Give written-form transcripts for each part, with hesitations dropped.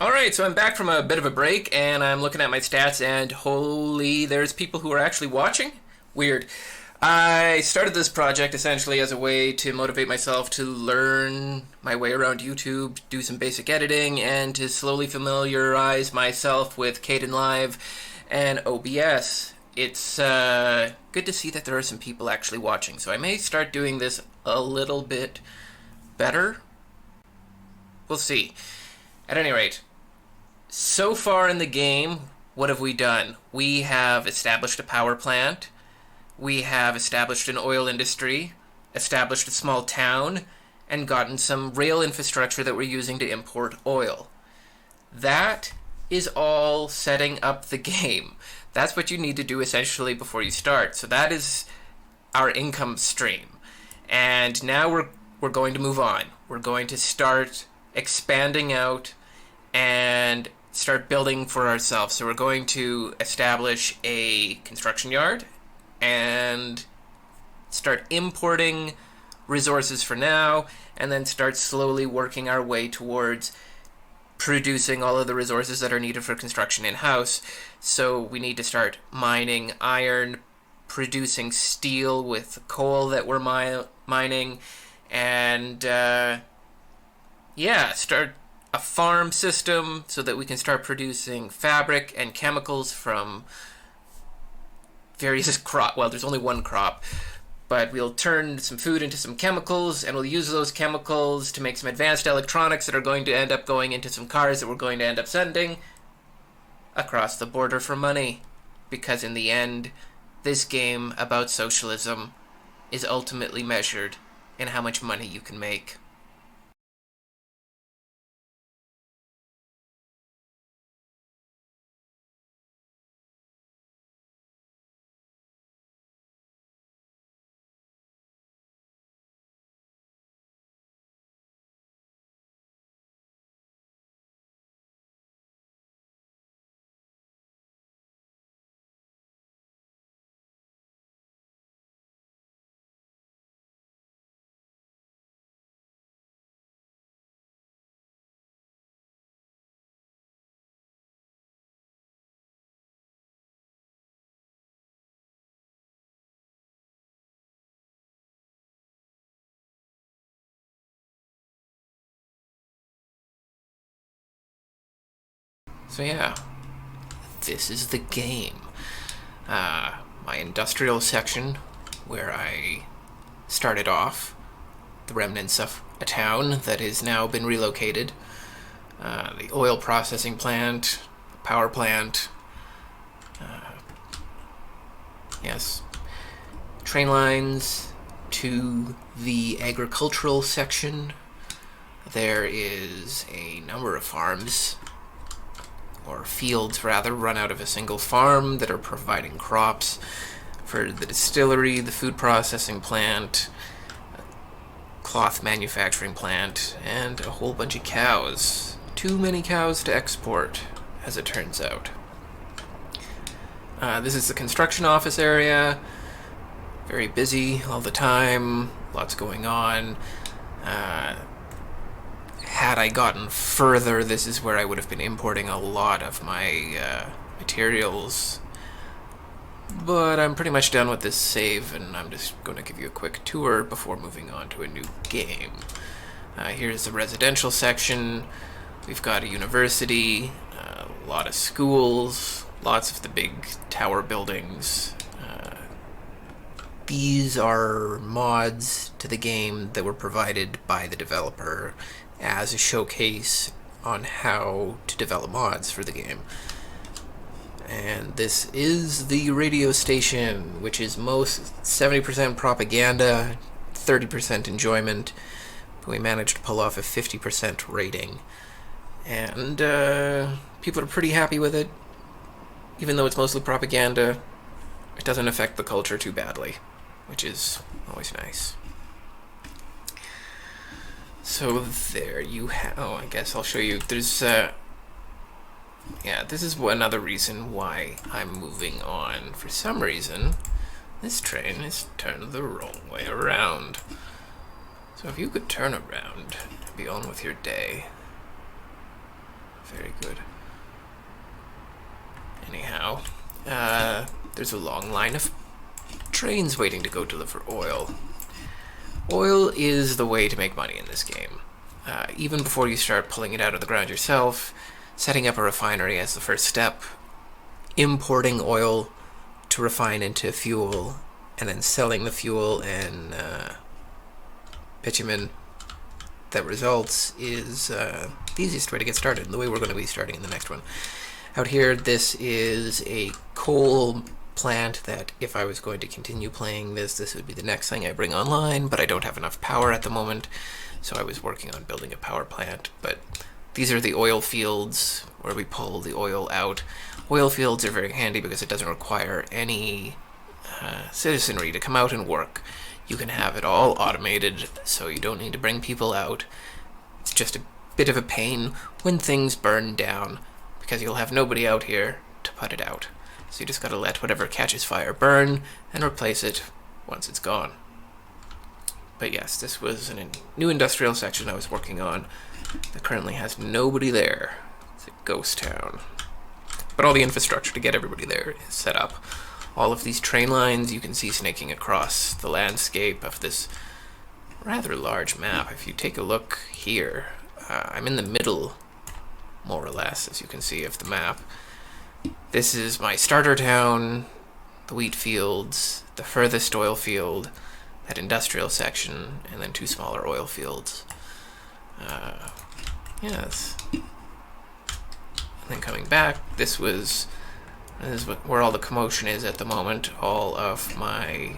Alright, so I'm back from a bit of a break and I'm looking at my stats and holy, there's people who are actually watching? Weird. I started this project essentially as a way to motivate myself to learn my way around YouTube, do some basic editing, and to slowly familiarize myself with Kdenlive and OBS. It's good to see that there are some people actually watching, so I may start doing this a little bit better. We'll see. At any rate, so far in the game, what have we done? We have established a power plant. We have established an oil industry, established a small town, and gotten some rail infrastructure that we're using to import oil. That is all setting up the game. That's what you need to do essentially before you start. So that is our income stream. And now we're going to move on. We're going to start expanding out and start building for ourselves. So we're going to establish a construction yard and start importing resources for now, and then start slowly working our way towards producing all of the resources that are needed for construction in-house. So we need to start mining iron, producing steel with coal that we're mining, and start a farm system so that we can start producing fabric and chemicals from various well, there's only one crop, but we'll turn some food into some chemicals, and we'll use those chemicals to make some advanced electronics that are going to end up going into some cars that we're going to end up sending across the border for money. Because in the end, this game about socialism is ultimately measured in how much money you can make. So yeah, this is the game. My industrial section, where I started off, the remnants of a town that has now been relocated, the oil processing plant, power plant, yes, train lines to the agricultural section. There is a number of farms, or fields rather, run out of a single farm that are providing crops for the distillery, the food processing plant, cloth manufacturing plant, and a whole bunch of cows. Too many cows to export, as it turns out. This is the construction office area. Very busy all the time. Lots going on. Had I gotten further, this is where I would have been importing a lot of my materials. But I'm pretty much done with this save, and I'm just going to give you a quick tour before moving on to a new game. Here's the residential section. We've got a university, a lot of schools, lots of the big tower buildings. These are mods to the game that were provided by the developer as a showcase on how to develop mods for the game. And this is the radio station, which is most 70% propaganda, 30% enjoyment. But we managed to pull off a 50% rating. And people are pretty happy with it. Even though it's mostly propaganda, it doesn't affect the culture too badly, which is always nice. So there you have. Oh, I guess I'll show you. There's this is another reason why I'm moving on. For some reason, this train is turned the wrong way around. So if you could turn around and be on with your day. Very good. Anyhow, there's a long line of trains waiting to go deliver oil. Oil is the way to make money in this game. Even before you start pulling it out of the ground yourself, setting up a refinery as the first step, importing oil to refine into fuel, and then selling the fuel and bitumen that results is the easiest way to get started, the way we're going to be starting in the next one. Out here, this is a coal plant that if I was going to continue playing this would be the next thing I bring online, but I don't have enough power at the moment, so I was working on building a power plant. But these are the oil fields where we pull the oil out. Oil fields are very handy because it doesn't require any citizenry to come out and work. You can have it all automated, so you don't need to bring people out. It's just a bit of a pain when things burn down, because you'll have nobody out here to put it out. So you just gotta let whatever catches fire burn and replace it once it's gone. But yes, this was a new industrial section I was working on that currently has nobody there. It's a ghost town. But all the infrastructure to get everybody there is set up. All of these train lines you can see snaking across the landscape of this rather large map. If you take a look here, I'm in the middle, more or less, as you can see, of the map. This is my starter town, the wheat fields, the furthest oil field, that industrial section, and then two smaller oil fields. Yes. And then coming back, this is where all the commotion is at the moment. All of my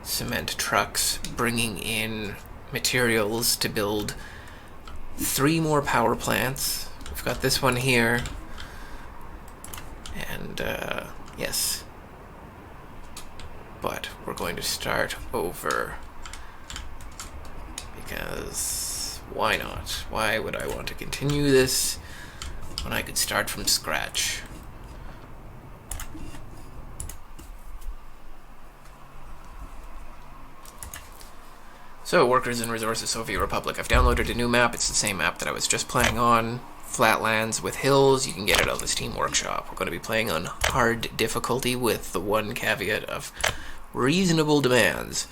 cement trucks bringing in materials to build 3 more power plants. We've got this one here. And, yes. But we're going to start over. Because why not? Why would I want to continue this when I could start from scratch? So, Workers and Resources Soviet Republic. I've downloaded a new map. It's the same map that I was just playing on. Flatlands with hills. You can get it on the Steam Workshop. We're going to be playing on hard difficulty with the one caveat of reasonable demands.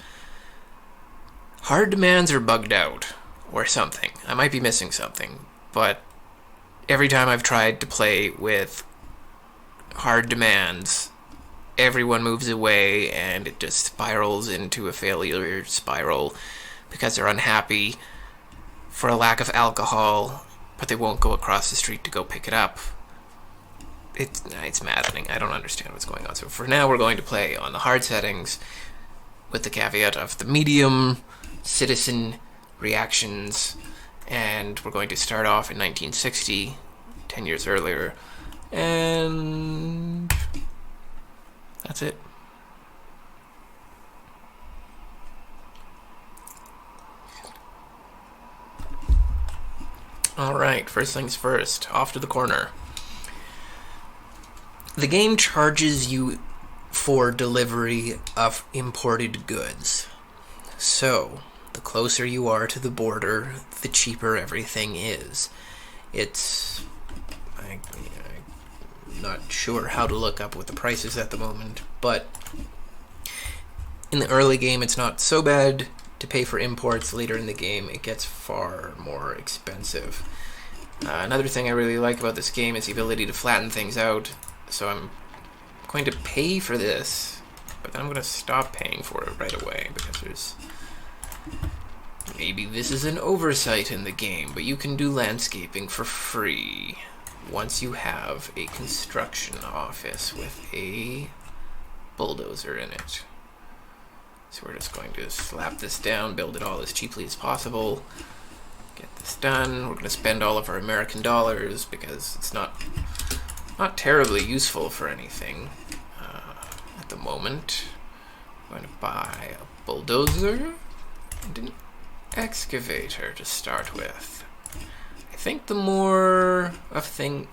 Hard demands are bugged out, or something. I might be missing something, but every time I've tried to play with hard demands, everyone moves away and it just spirals into a failure spiral because they're unhappy for a lack of alcohol, but they won't go across the street to go pick it up. It's maddening. I don't understand what's going on. So for now, we're going to play on the hard settings with the caveat of the medium citizen reactions, and we're going to start off in 1960, 10 years earlier, and that's it. Alright, first things first, off to the corner. The game charges you for delivery of imported goods. So, the closer you are to the border, the cheaper everything is. I'm not sure how to look up what the price is at the moment, but in the early game it's not so bad to pay for imports. Later in the game it gets far more expensive. Another thing I really like about this game is the ability to flatten things out. So I'm going to pay for this, but then I'm going to stop paying for it right away because maybe this is an oversight in the game, but you can do landscaping for free once you have a construction office with a bulldozer in it. So we're just going to slap this down, build it all as cheaply as possible, get this done. We're going to spend all of our American dollars because it's not terribly useful for anything at the moment. I'm going to buy a bulldozer and an excavator to start with. I think the more of thing...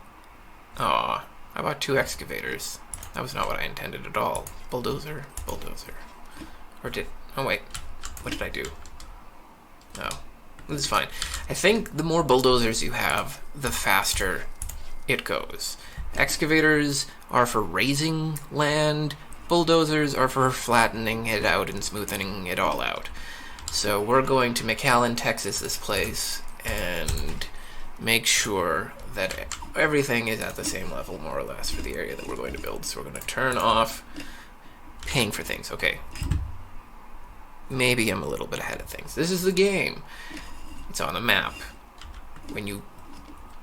Aw, I bought 2 excavators. That was not what I intended at all. Bulldozer, bulldozer. Oh wait, what did I do? No, this is fine. I think the more bulldozers you have, the faster it goes. Excavators are for raising land, bulldozers are for flattening it out and smoothing it all out. So we're going to McAllen, Texas this place and make sure that everything is at the same level, more or less, for the area that we're going to build. So we're going to turn off paying for things. Okay. Maybe I'm a little bit ahead of things. This is the game. It's on the map. When you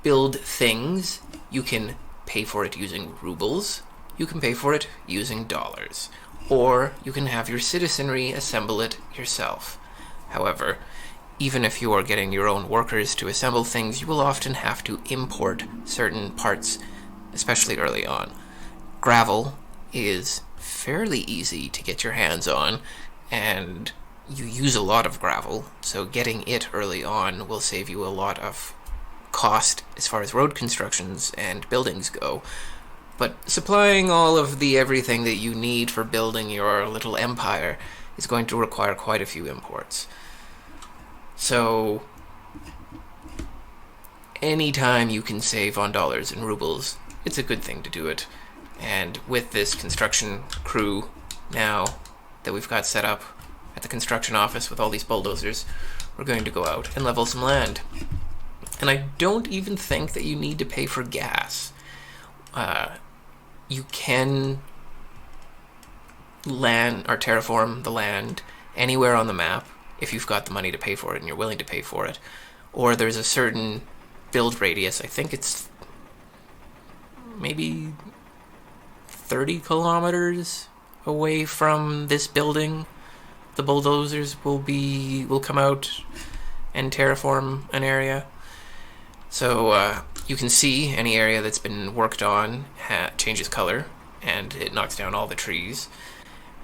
build things, you can pay for it using rubles. You can pay for it using dollars. Or you can have your citizenry assemble it yourself. However, even if you are getting your own workers to assemble things, you will often have to import certain parts, especially early on. Gravel is fairly easy to get your hands on, and you use a lot of gravel, so getting it early on will save you a lot of cost as far as road constructions and buildings go. But supplying all of the everything that you need for building your little empire is going to require quite a few imports. So anytime you can save on dollars and rubles, it's a good thing to do it. And with this construction crew now that we've got set up at the construction office with all these bulldozers, we're going to go out and level some land. And I don't even think that you need to pay for gas. You can land or terraform the land anywhere on the map if you've got the money to pay for it and you're willing to pay for it. Or there's a certain build radius. I think it's maybe 30 kilometers away from this building. The bulldozers will come out and terraform an area. So you can see any area that's been worked on changes color, and it knocks down all the trees.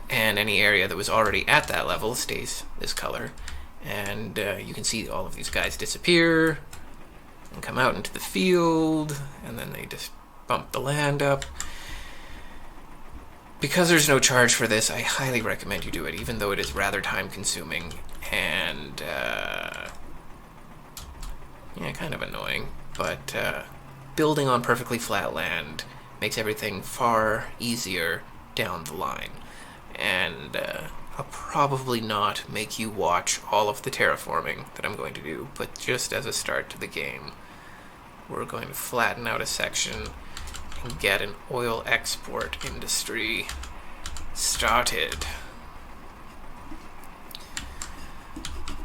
And any area that was already at that level stays this color. And you can see all of these guys disappear and come out into the field, and then they just bump the land up. Because there's no charge for this, I highly recommend you do it, even though it is rather time-consuming and kind of annoying. But building on perfectly flat land makes everything far easier down the line. And I'll probably not make you watch all of the terraforming that I'm going to do, but just as a start to the game, we're going to flatten out a section and get an oil export industry started.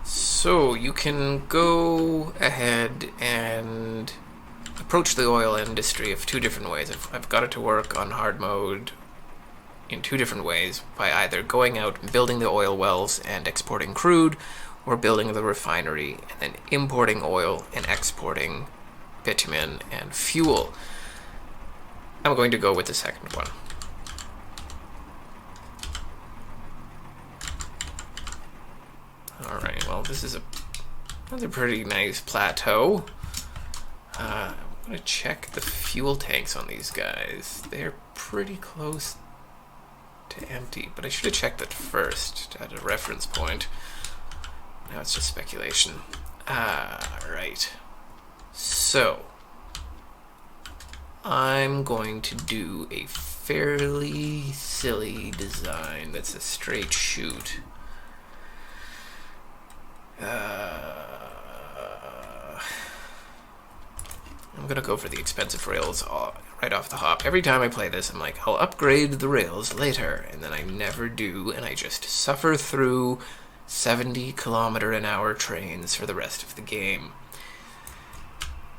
So you can go ahead and approach the oil industry of two different ways. I've got it to work on hard mode in two different ways, by either going out and building the oil wells and exporting crude, or building the refinery and then importing oil and exporting bitumen and fuel. I'm going to go with the second one. Alright, well, that's a pretty nice plateau. I'm going to check the fuel tanks on these guys. They're pretty close to empty, but I should have checked that first at a reference point. Now it's just speculation. Right. So, I'm going to do a fairly silly design that's a straight shoot. I'm gonna go for the expensive rails right off the hop. Every time I play this, I'm like, I'll upgrade the rails later, and then I never do, and I just suffer through 70-kilometer-an-hour trains for the rest of the game.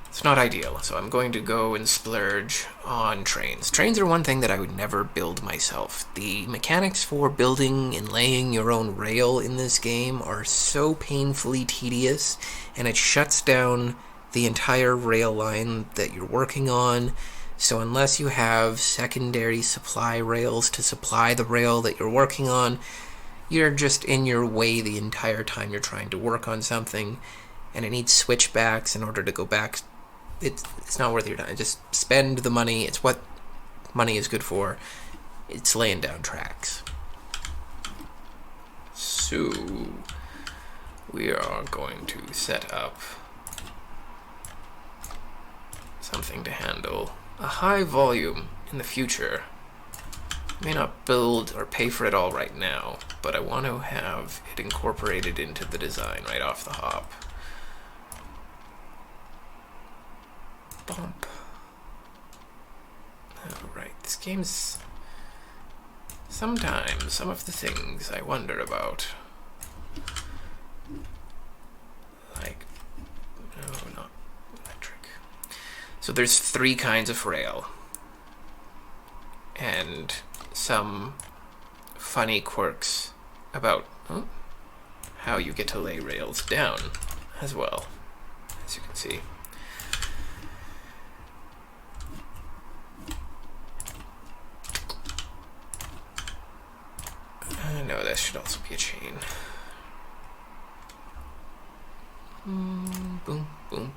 It's not ideal, so I'm going to go and splurge on trains. Trains are one thing that I would never build myself. The mechanics for building and laying your own rail in this game are so painfully tedious, and it shuts down the entire rail line that you're working on. So unless you have secondary supply rails to supply the rail that you're working on, you're just in your way the entire time you're trying to work on something, and it needs switchbacks in order to go back. It's not worth your time. Just spend the money. It's what money is good for. It's laying down tracks. So we are going to set up something to handle a high volume in the future. I may not build or pay for it all right now, but I want to have it incorporated into the design right off the hop. Bump. Alright, this game's... Sometimes, some of the things I wonder about. Like... No, not electric. So there's 3 kinds of rail. And some funny quirks about how you get to lay rails down as well, as you can see. No, that should also be a chain. Boom, boom, boom.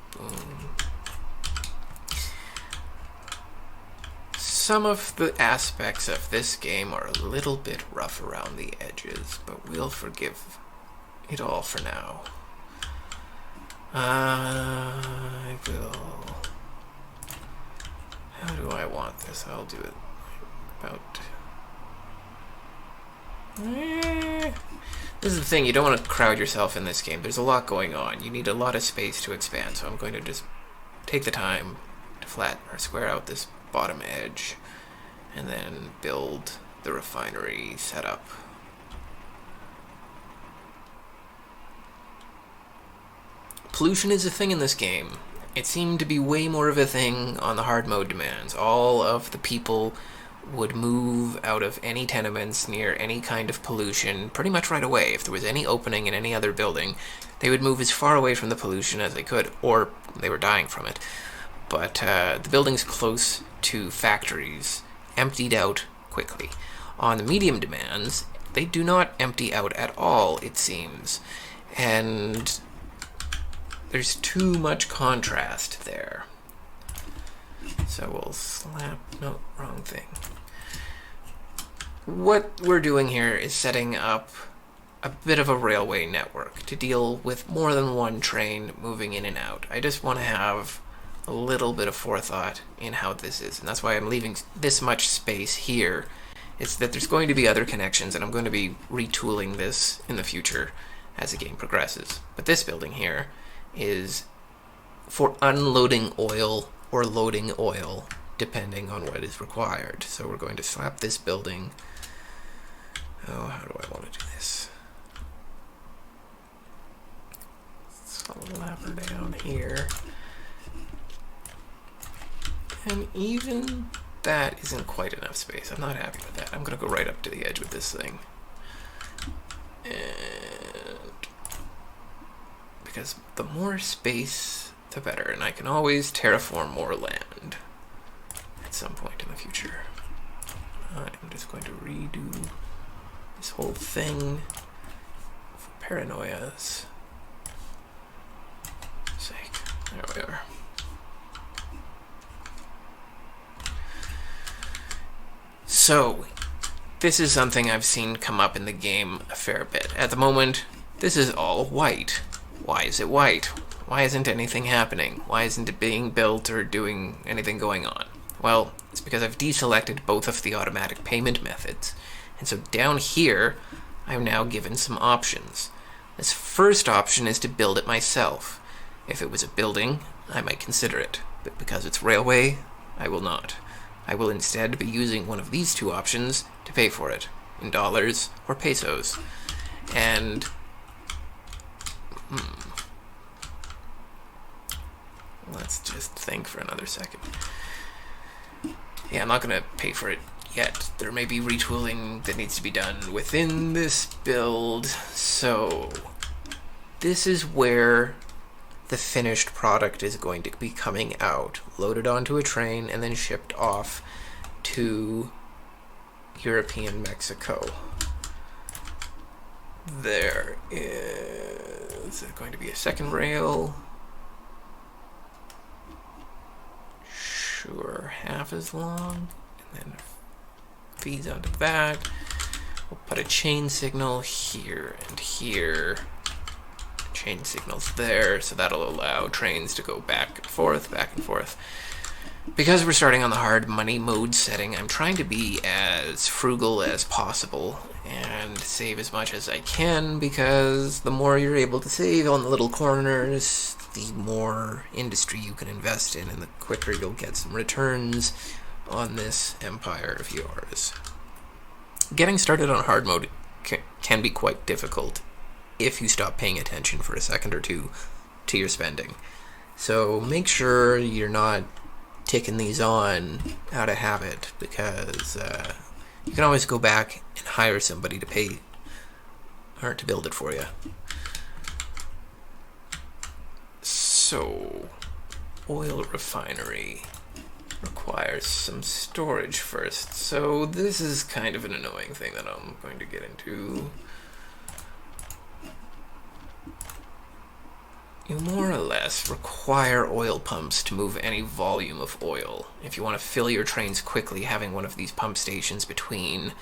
Some of the aspects of this game are a little bit rough around the edges, but we'll forgive it all for now. I will... How do I want this? I'll do it about... This is the thing, you don't want to crowd yourself in this game. There's a lot going on. You need a lot of space to expand, so I'm going to just take the time to flatten or square out this bottom edge and then build the refinery setup. Pollution is a thing in this game. It seemed to be way more of a thing on the hard mode demands. All of the people would move out of any tenements near any kind of pollution pretty much right away. If there was any opening in any other building, they would move as far away from the pollution as they could, or they were dying from it. But the buildings close to factories emptied out quickly. On the medium demands, they do not empty out at all, it seems. And there's too much contrast there. So we'll slap... No, wrong thing. What we're doing here is setting up a bit of a railway network to deal with more than one train moving in and out. I just want to have a little bit of forethought in how this is, and that's why I'm leaving this much space here. It's that there's going to be other connections, and I'm going to be retooling this in the future as the game progresses. But this building here is for unloading oil or loading oil, depending on what is required. So we're going to slap this building. Oh, how do I want to do this? Slap her down here. And even that isn't quite enough space. I'm not happy with that. I'm going to go right up to the edge with this thing. And because the more space, the better. And I can always terraform more land at some point in the future. I'm just going to redo this whole thing for paranoia's sake. There we are. So, this is something I've seen come up in the game a fair bit. At the moment, this is all white. Why is it white? Why isn't anything happening? Why isn't it being built or doing anything going on? Well, it's because I've deselected both of the automatic payment methods. And so down here, I'm now given some options. This first option is to build it myself. If it was a building, I might consider it. But because it's railway, I will not. I will instead be using one of these two options to pay for it, in dollars or pesos. And... let's just think for another second. Yeah, I'm not going to pay for it yet. There may be retooling that needs to be done within this build. So, this is where the finished product is going to be coming out, loaded onto a train and then shipped off to European Mexico. There is going to be a second rail. Sure, half as long, and then feeds onto that. We'll put a chain signal here and here. Chain signals there, so that'll allow trains to go back and forth, back and forth. Because we're starting on the hard money mode setting, I'm trying to be as frugal as possible and save as much as I can, because the more you're able to save on the little corners, the more industry you can invest in, and the quicker you'll get some returns on this empire of yours. Getting started on hard mode can be quite difficult if you stop paying attention for a second or two to your spending. So make sure you're not ticking these on out of habit, because you can always go back and hire somebody to pay or to build it for you. So, oil refinery requires some storage first. So this is kind of an annoying thing that I'm going to get into. You more or less require oil pumps to move any volume of oil. If you want to fill your trains quickly, having one of these pump stations between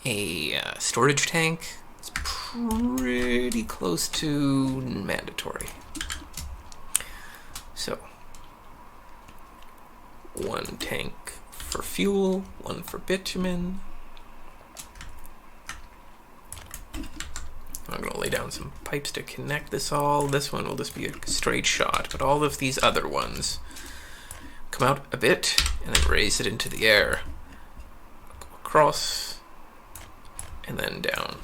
a storage tank is pretty close to mandatory. So, one tank for fuel, one for bitumen. I'm going to lay down some pipes to connect this all. This one will just be a straight shot, but all of these other ones come out a bit and then raise it into the air. Go across and then down.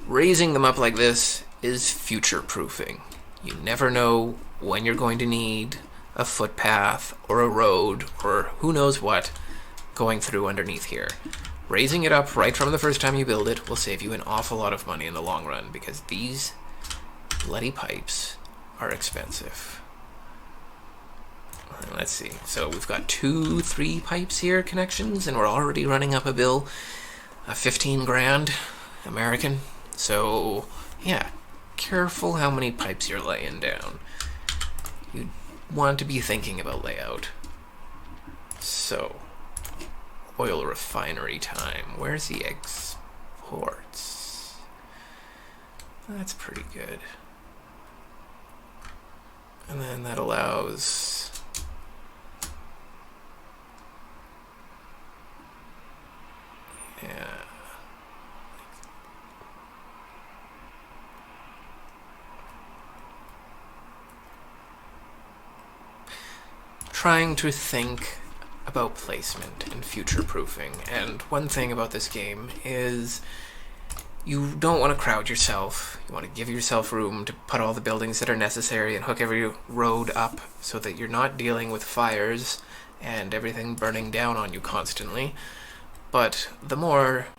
Raising them up like this is future-proofing. You never know when you're going to need a footpath or a road or who knows what going through underneath here. Raising it up right from the first time you build it will save you an awful lot of money in the long run, because these bloody pipes are expensive. Let's see. So we've got 3 pipes here, connections, and we're already running up a bill of 15 grand American. So yeah, careful how many pipes you're laying down. You want to be thinking about layout. So, oil refinery time. Where's the exports? That's pretty good. And then that allows trying to think about placement and future-proofing. And one thing about this game is you don't want to crowd yourself. You want to give yourself room to put all the buildings that are necessary and hook every road up so that you're not dealing with fires and everything burning down on you constantly. But the more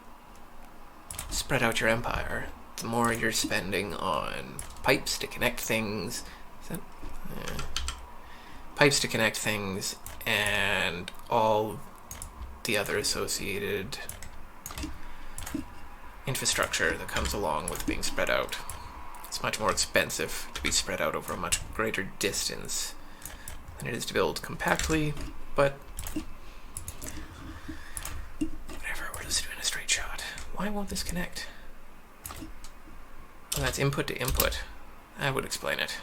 spread out your empire, the more you're spending on pipes to connect things. Pipes to connect things and all the other associated infrastructure that comes along with being spread out. It's much more expensive to be spread out over a much greater distance than it is to build compactly, but whatever, we're just doing a straight shot. Why won't this connect? Oh, that's input to input. That would explain it.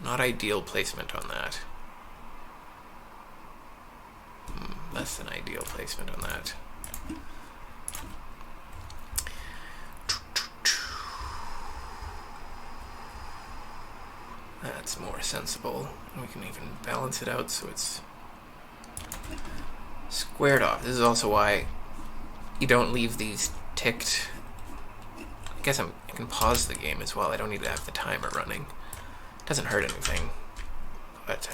Not ideal placement on that. Less than ideal placement on that. That's more sensible. We can even balance it out so it's squared off. This is also why you don't leave these ticked. I guess I can pause the game as well. I don't need to have the timer running. Doesn't hurt anything, but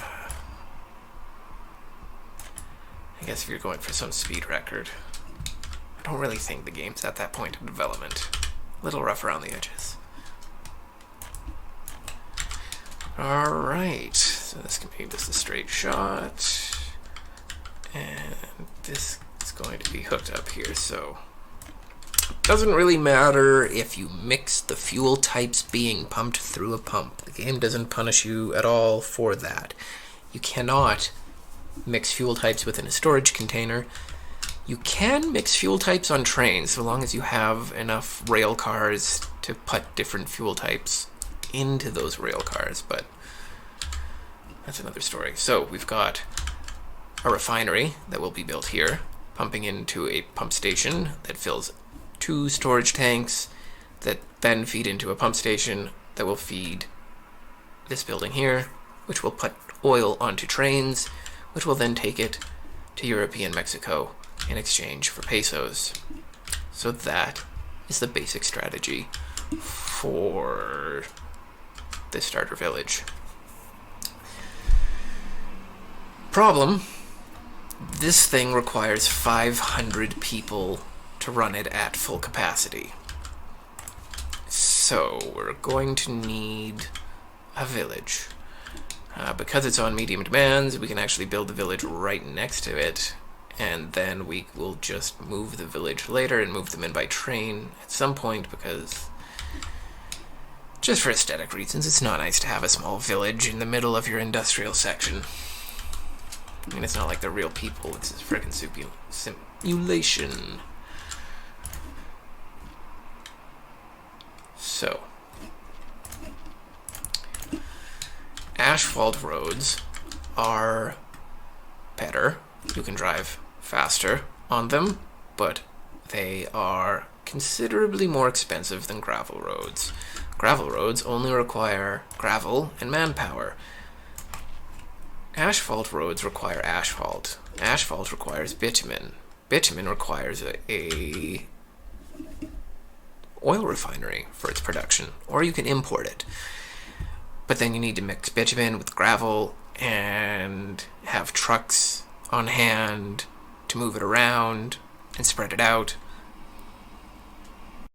I guess if you're going for some speed record, I don't really think the game's at that point of development. A little rough around the edges. Alright, so this can be just a straight shot, and this is going to be hooked up here, so doesn't really matter if you mix the fuel types being pumped through a pump. The game doesn't punish you at all for that. You cannot mix fuel types within a storage container. You can mix fuel types on trains so long as you have enough rail cars to put different fuel types into those rail cars, but that's another story. So we've got a refinery that will be built here, pumping into a pump station that fills 2 storage tanks that then feed into a pump station that will feed this building here, which will put oil onto trains, which will then take it to European Mexico in exchange for pesos. So that is the basic strategy for the starter village. Problem: this thing requires 500 people to run it at full capacity. So we're going to need a village. Because it's on medium demands, we can actually build the village right next to it, and then we will just move the village later and move them in by train at some point, because just for aesthetic reasons, it's not nice to have a small village in the middle of your industrial section. I mean, it's not like they're real people, it's a freaking simulation. So, asphalt roads are better. You can drive faster on them, but they are considerably more expensive than gravel roads. Gravel roads only require gravel and manpower. Asphalt roads require asphalt. Asphalt requires bitumen. Bitumen requires a oil refinery for its production, or you can import it. But then you need to mix bitumen with gravel and have trucks on hand to move it around and spread it out.